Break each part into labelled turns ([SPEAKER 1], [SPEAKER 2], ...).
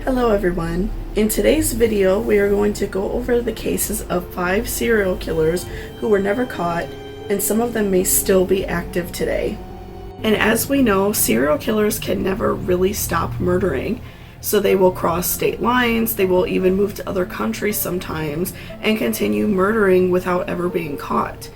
[SPEAKER 1] Hello everyone. In today's video we are going to go over the cases of 5 serial killers who were never caught, and some of them may still be active today. And as we know, serial killers can never really stop murdering. So they will cross state lines, they will even move to other countries sometimes, and continue murdering without ever being caught.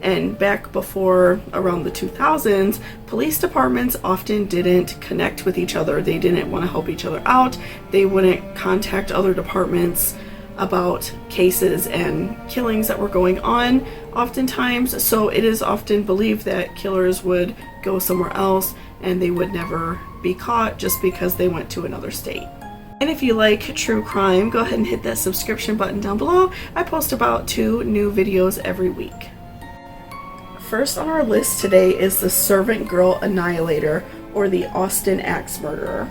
[SPEAKER 1] And back before around the 2000s, police departments often didn't connect with each other. They didn't want to help each other out. They wouldn't contact other departments about cases and killings that were going on oftentimes. So it is often believed that killers would go somewhere else and they would never be caught just because they went to another state. And if you like true crime, go ahead and hit that subscription button down below. I post about 2 new videos every week. First on our list today is the Servant Girl Annihilator, or the Austin Axe Murderer.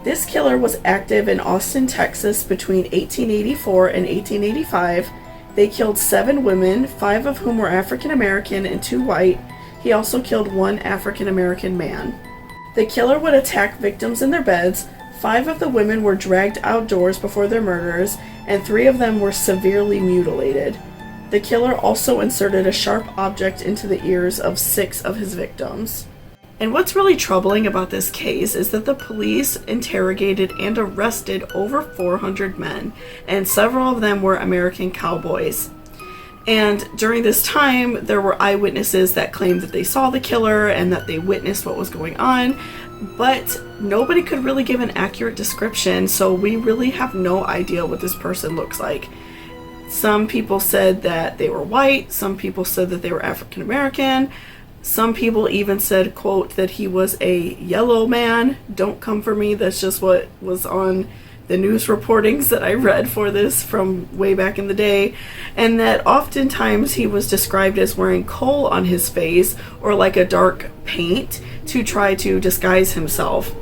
[SPEAKER 1] This killer was active in Austin, Texas between 1884 and 1885. They killed 7 women, 5 of whom were African American and 2 white. He also killed 1 African American man. The killer would attack victims in their beds. 5 of the women were dragged outdoors before their murders, and 3 of them were severely mutilated. The killer also inserted a sharp object into the ears of 6 of his victims. And what's really troubling about this case is that the police interrogated and arrested over 400 men, and several of them were American cowboys. And during this time, there were eyewitnesses that claimed that they saw the killer and that they witnessed what was going on, but nobody could really give an accurate description, so we really have no idea what this person looks like. Some people said that they were white, some people said that they were African American, some people even said, quote, that he was a yellow man. Don't come for me, that's just what was on the news reportings that I read for this from way back in the day, and that oftentimes he was described as wearing coal on his face or like a dark paint to try to disguise himself.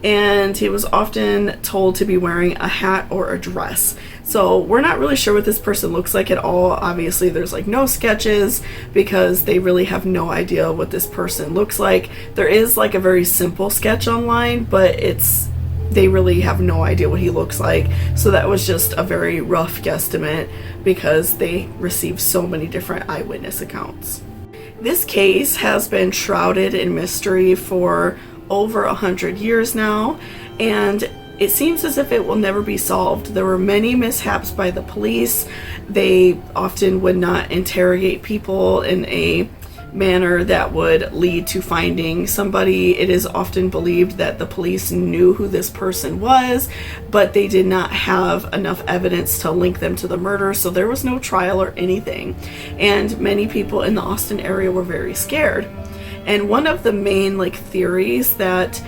[SPEAKER 1] And he was often told to be wearing a hat or a dress. So we're not really sure what this person looks like at all. Obviously there's like no sketches because they really have no idea what this person looks like. There is like a very simple sketch online, but they really have no idea what he looks like. So that was just a very rough guesstimate because they received so many different eyewitness accounts. This case has been shrouded in mystery for over 100 years now, and it seems as if it will never be solved. There were many mishaps by the police. They often would not interrogate people in a manner that would lead to finding somebody. It is often believed that the police knew who this person was, but they did not have enough evidence to link them to the murder, so there was no trial or anything. And many people in the Austin area were very scared. And one of the main theories that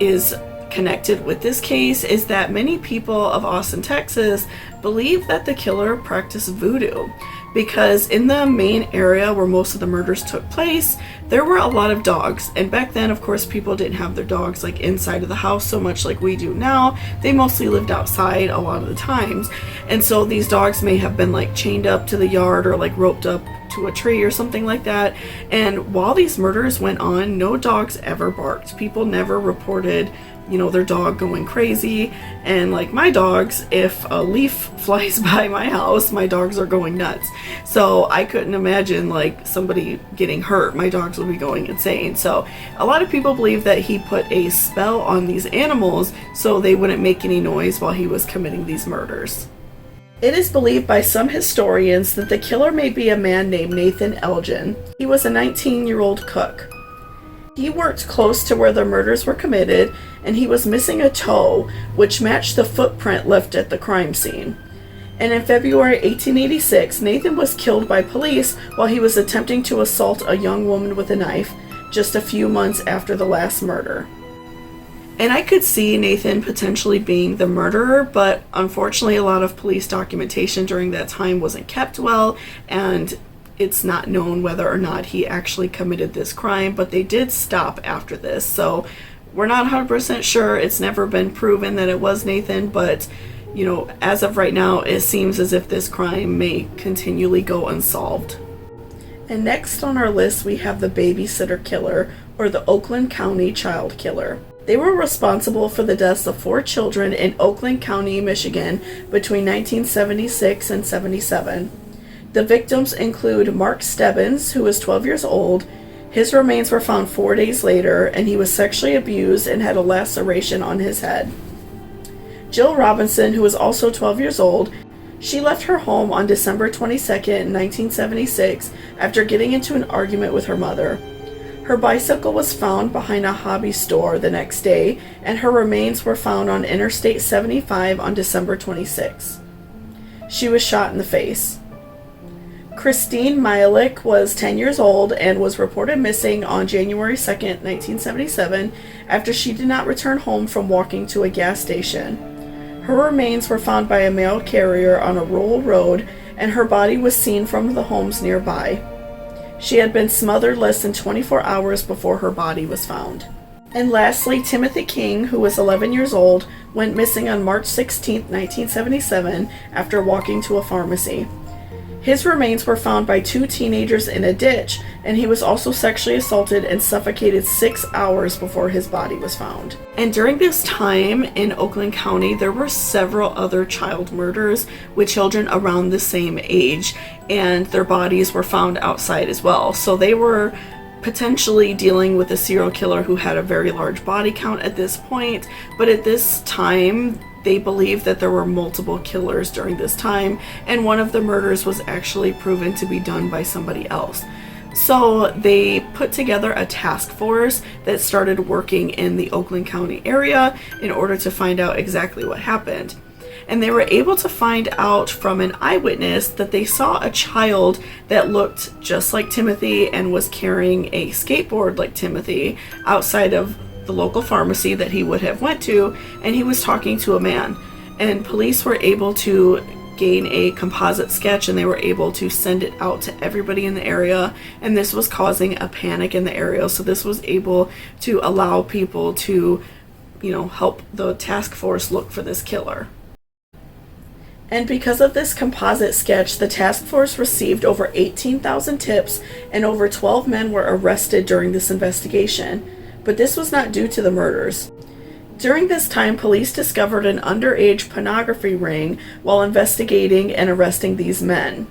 [SPEAKER 1] is connected with this case is that many people of Austin, Texas believe that the killer practiced voodoo, because in the main area where most of the murders took place, there were a lot of dogs. And back then, of course, people didn't have their dogs inside of the house so much like we do now. They mostly lived outside a lot of the times. And so these dogs may have been chained up to the yard or roped up to a tree or something like that. And while these murders went on, no dogs ever barked. People never reported their dog going crazy. And my dogs, if a leaf flies by my house, my dogs are going nuts. So I couldn't imagine somebody getting hurt. My dogs would be going insane. So a lot of people believe that he put a spell on these animals so they wouldn't make any noise while he was committing these murders. It is believed by some historians that the killer may be a man named Nathan Elgin. He was a 19-year-old cook. He worked close to where the murders were committed, and he was missing a toe, which matched the footprint left at the crime scene. And in February 1886, Nathan was killed by police while he was attempting to assault a young woman with a knife, just a few months after the last murder. And I could see Nathan potentially being the murderer, but unfortunately a lot of police documentation during that time wasn't kept well, and it's not known whether or not he actually committed this crime, but they did stop after this. So we're not 100% sure. It's never been proven that it was Nathan, but as of right now, it seems as if this crime may continually go unsolved. And next on our list, we have the Babysitter Killer, or the Oakland County Child Killer. They were responsible for the deaths of 4 children in Oakland County, Michigan between 1976 and 77. The victims include Mark Stebbins, who was 12 years old. His remains were found 4 days later, and he was sexually abused and had a laceration on his head. Jill Robinson, who was also 12 years old, she left her home on December 22, 1976, after getting into an argument with her mother. Her bicycle was found behind a hobby store the next day, and her remains were found on Interstate 75 on December 26. She was shot in the face. Christine Mielek was 10 years old and was reported missing on January 2, 1977, after she did not return home from walking to a gas station. Her remains were found by a mail carrier on a rural road, and her body was seen from the homes nearby. She had been smothered less than 24 hours before her body was found. And lastly, Timothy King, who was 11 years old, went missing on March 16, 1977, after walking to a pharmacy. His remains were found by 2 teenagers in a ditch, and he was also sexually assaulted and suffocated 6 hours before his body was found. And during this time in Oakland County, there were several other child murders with children around the same age, and their bodies were found outside as well. So they were potentially dealing with a serial killer who had a very large body count at this point, but at this time, they believed that there were multiple killers during this time, and one of the murders was actually proven to be done by somebody else. So they put together a task force that started working in the Oakland County area in order to find out exactly what happened. And they were able to find out from an eyewitness that they saw a child that looked just like Timothy and was carrying a skateboard like Timothy outside of the local pharmacy that he would have went to, and he was talking to a man. And police were able to gain a composite sketch, and they were able to send it out to everybody in the area, and this was causing a panic in the area. So this was able to allow people to, help the task force look for this killer. And because of this composite sketch, the task force received over 18,000 tips, and over 12 men were arrested during this investigation. But this was not due to the murders. During this time, police discovered an underage pornography ring while investigating and arresting these men.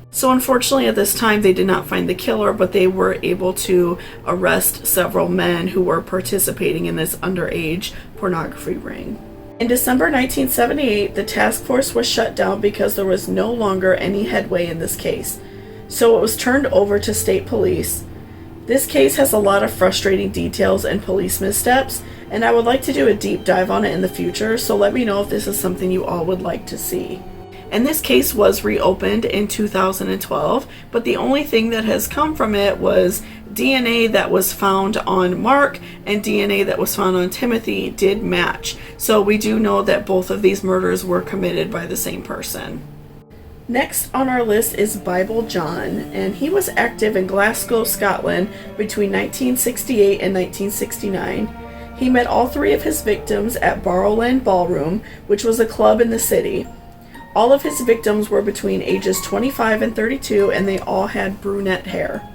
[SPEAKER 1] So unfortunately at this time they did not find the killer, but they were able to arrest several men who were participating in this underage pornography ring. In December 1978, the task force was shut down because there was no longer any headway in this case. So it was turned over to state police. This case has a lot of frustrating details and police missteps, and I would like to do a deep dive on it in the future, so let me know if this is something you all would like to see. And this case was reopened in 2012, but the only thing that has come from it was DNA that was found on Mark and DNA that was found on Timothy did match. So we do know that both of these murders were committed by the same person. Next on our list is Bible John, and he was active in Glasgow, Scotland between 1968 and 1969. He met all 3 of his victims at Barrowland Ballroom, which was a club in the city. All of his victims were between ages 25 and 32, and they all had brunette hair.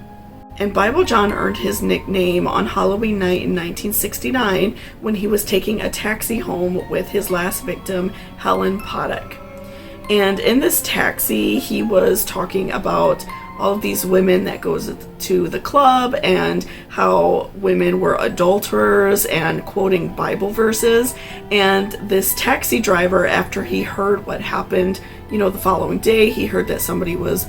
[SPEAKER 1] And Bible John earned his nickname on Halloween night in 1969 when he was taking a taxi home with his last victim, Helen Potok. And in this taxi, he was talking about all of these women that goes to the club and how women were adulterers and quoting Bible verses. And this taxi driver, after he heard what happened, the following day, he heard that somebody was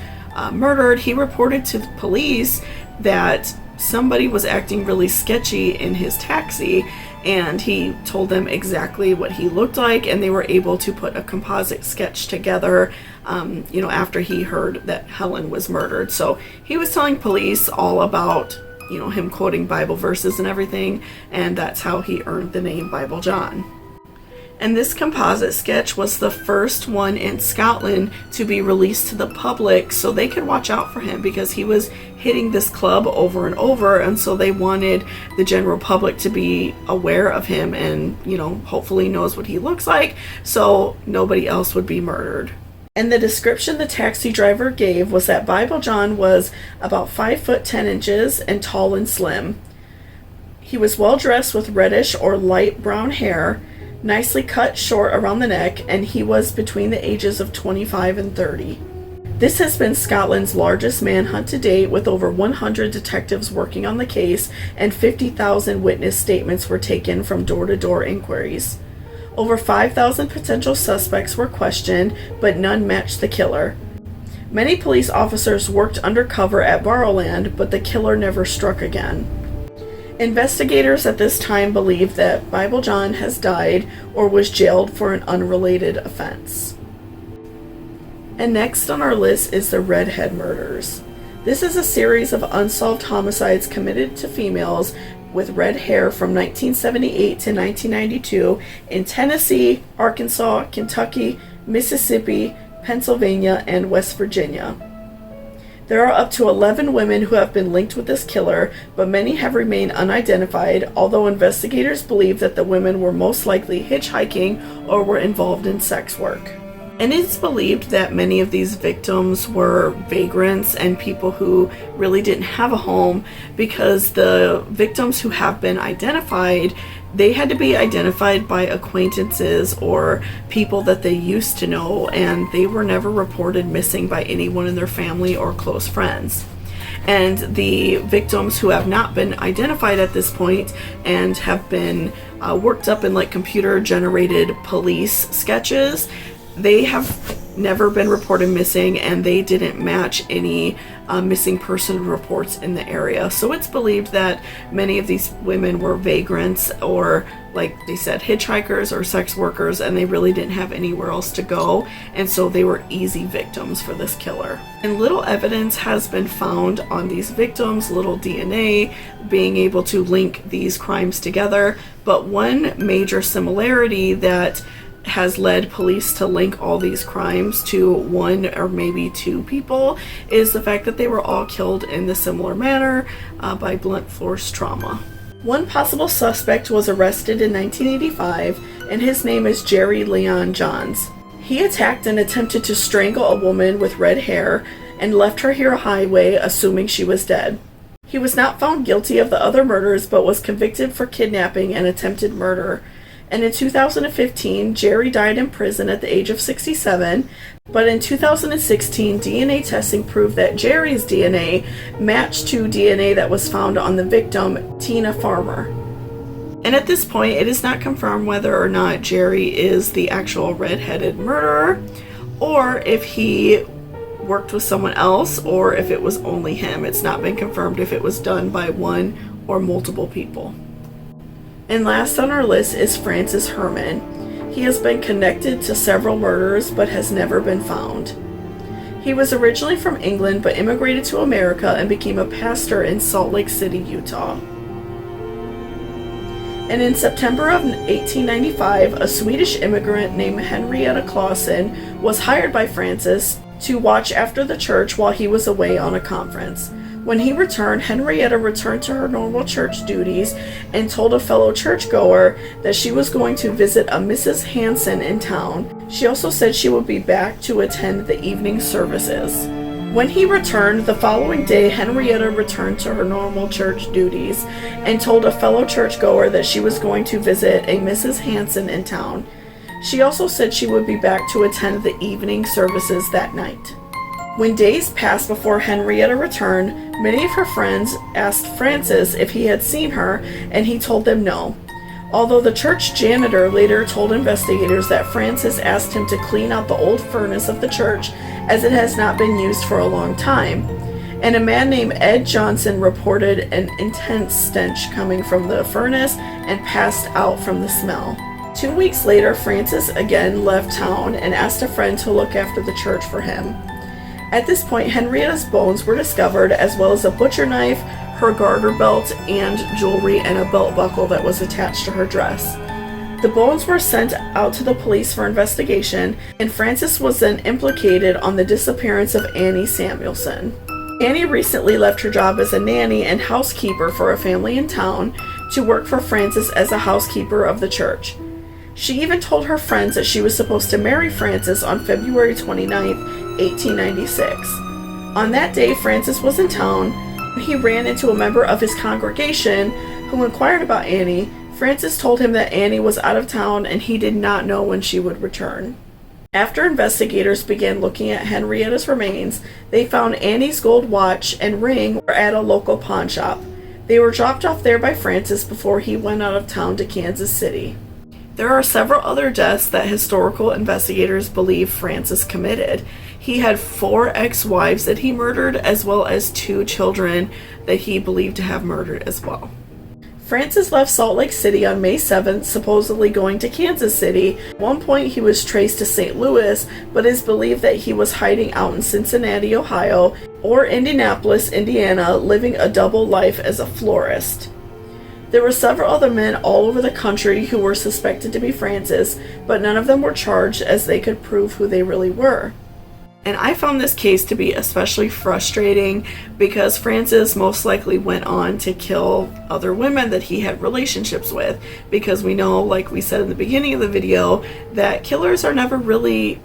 [SPEAKER 1] murdered. He reported to the police that somebody was acting really sketchy in his taxi, and he told them exactly what he looked like, and they were able to put a composite sketch together after he heard that Helen was murdered. So he was telling police all about him quoting Bible verses and everything, and that's how he earned the name Bible John. And this composite sketch was the first one in Scotland to be released to the public so they could watch out for him, because he was hitting this club over and over, and so they wanted the general public to be aware of him and, hopefully knows what he looks like so nobody else would be murdered. And the description the taxi driver gave was that Bible John was about 5'10" and tall and slim. He was well dressed with reddish or light brown hair, nicely cut short around the neck, and he was between the ages of 25 and 30. This has been Scotland's largest manhunt to date, with over 100 detectives working on the case, and 50,000 witness statements were taken from door-to-door inquiries. Over 5,000 potential suspects were questioned, but none matched the killer. Many police officers worked undercover at Barrowland, but the killer never struck again. Investigators at this time believe that Bible John has died or was jailed for an unrelated offense. And next on our list is the Redhead Murders. This is a series of unsolved homicides committed to females with red hair from 1978 to 1992 in Tennessee, Arkansas, Kentucky, Mississippi, Pennsylvania, and West Virginia. There are up to 11 women who have been linked with this killer, but many have remained unidentified, although investigators believe that the women were most likely hitchhiking or were involved in sex work. And it's believed that many of these victims were vagrants and people who really didn't have a home, because the victims who have been identified, they had to be identified by acquaintances or people that they used to know, and they were never reported missing by anyone in their family or close friends. And the victims who have not been identified at this point and have been worked up in like computer generated police sketches, they have never been reported missing, and they didn't match any missing person reports in the area. So it's believed that many of these women were vagrants, or like they said, hitchhikers or sex workers, and they really didn't have anywhere else to go, and so they were easy victims for this killer. And little evidence has been found on these victims, little DNA, being able to link these crimes together. But one major similarity that has led police to link all these crimes to one or maybe two people is the fact that they were all killed in the similar manner by blunt force trauma. One possible suspect was arrested in 1985, and his name is Jerry Leon Johns. He attacked and attempted to strangle a woman with red hair and left her near a highway, assuming she was dead. He was not found guilty of the other murders, but was convicted for kidnapping and attempted murder. And in 2015, Jerry died in prison at the age of 67, but in 2016, DNA testing proved that Jerry's DNA matched to DNA that was found on the victim, Tina Farmer. And at this point, it is not confirmed whether or not Jerry is the actual red-headed murderer, or if he worked with someone else, or if it was only him. It's not been confirmed if it was done by one or multiple people. And last on our list is Francis Herman. He has been connected to several murders but has never been found. He was originally from England but immigrated to America and became a pastor in Salt Lake City, Utah. And in September of 1895, a Swedish immigrant named Henrietta Clausen was hired by Francis to watch after the church while he was away on a conference. When he returned, Henrietta returned to her normal church duties and told a fellow churchgoer that she was going to visit a Mrs. Hanson in town. She also said she would be back to attend the evening services. When he returned the following day, Henrietta returned to her normal church duties and told a fellow churchgoer that she was going to visit a Mrs. Hanson in town. She also said she would be back to attend the evening services that night. When days passed before Henrietta returned, many of her friends asked Francis if he had seen her, and he told them no. Although the church janitor later told investigators that Francis asked him to clean out the old furnace of the church, as it has not been used for a long time. And a man named Ed Johnson reported an intense stench coming from the furnace and passed out from the smell. 2 weeks later, Francis again left town and asked a friend to look after the church for him. At this point, Henrietta's bones were discovered, as well as a butcher knife, her garter belt, and jewelry, and a belt buckle that was attached to her dress. The bones were sent out to the police for investigation, and Francis was then implicated on the disappearance of Annie Samuelson. Annie recently left her job as a nanny and housekeeper for a family in town to work for Francis as a housekeeper of the church. She even told her friends that she was supposed to marry Francis on February 29th, 1896. On that day, Francis was in town. He ran into a member of his congregation who who inquired about Annie, Francis told him that Annie was out of town and he did not know when she would return. After investigators began looking at Henrietta's remains, they found Annie's gold watch and ring were at a local pawn shop. They were dropped off there by Francis before he went out of town to Kansas City. There are several other deaths that historical investigators believe Francis committed. He had 4 ex-wives that he murdered, as well as 2 children that he believed to have murdered as well. Francis left Salt Lake City on May 7th, supposedly going to Kansas City. At one point he was traced to St. Louis, but it is believed that he was hiding out in Cincinnati, Ohio, or Indianapolis, Indiana, living a double life as a florist. There were several other men all over the country who were suspected to be Francis, but none of them were charged as they could prove who they really were. And I found this case to be especially frustrating because Francis most likely went on to kill other women that he had relationships with, because we know, like we said in the beginning of the video, that killers are never really,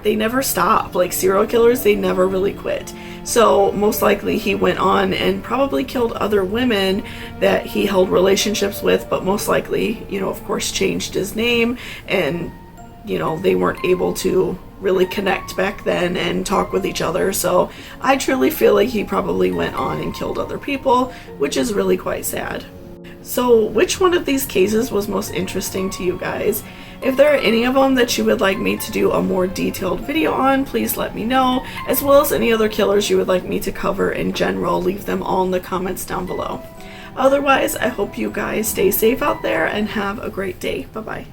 [SPEAKER 1] they never stop. Like serial killers, they never really quit. So most likely he went on and probably killed other women that he held relationships with, but most likely, you know, of course, changed his name, and, you know, they weren't able to really connect back then and talk with each other. So I truly feel like he probably went on and killed other people, which is really quite sad. So which one of these cases was most interesting to you guys? If there are any of them that you would like me to do a more detailed video on, please let me know, as well as any other killers you would like me to cover in general. Leave them all in the comments down below. Otherwise, I hope you guys stay safe out there and have a great day. Bye-bye.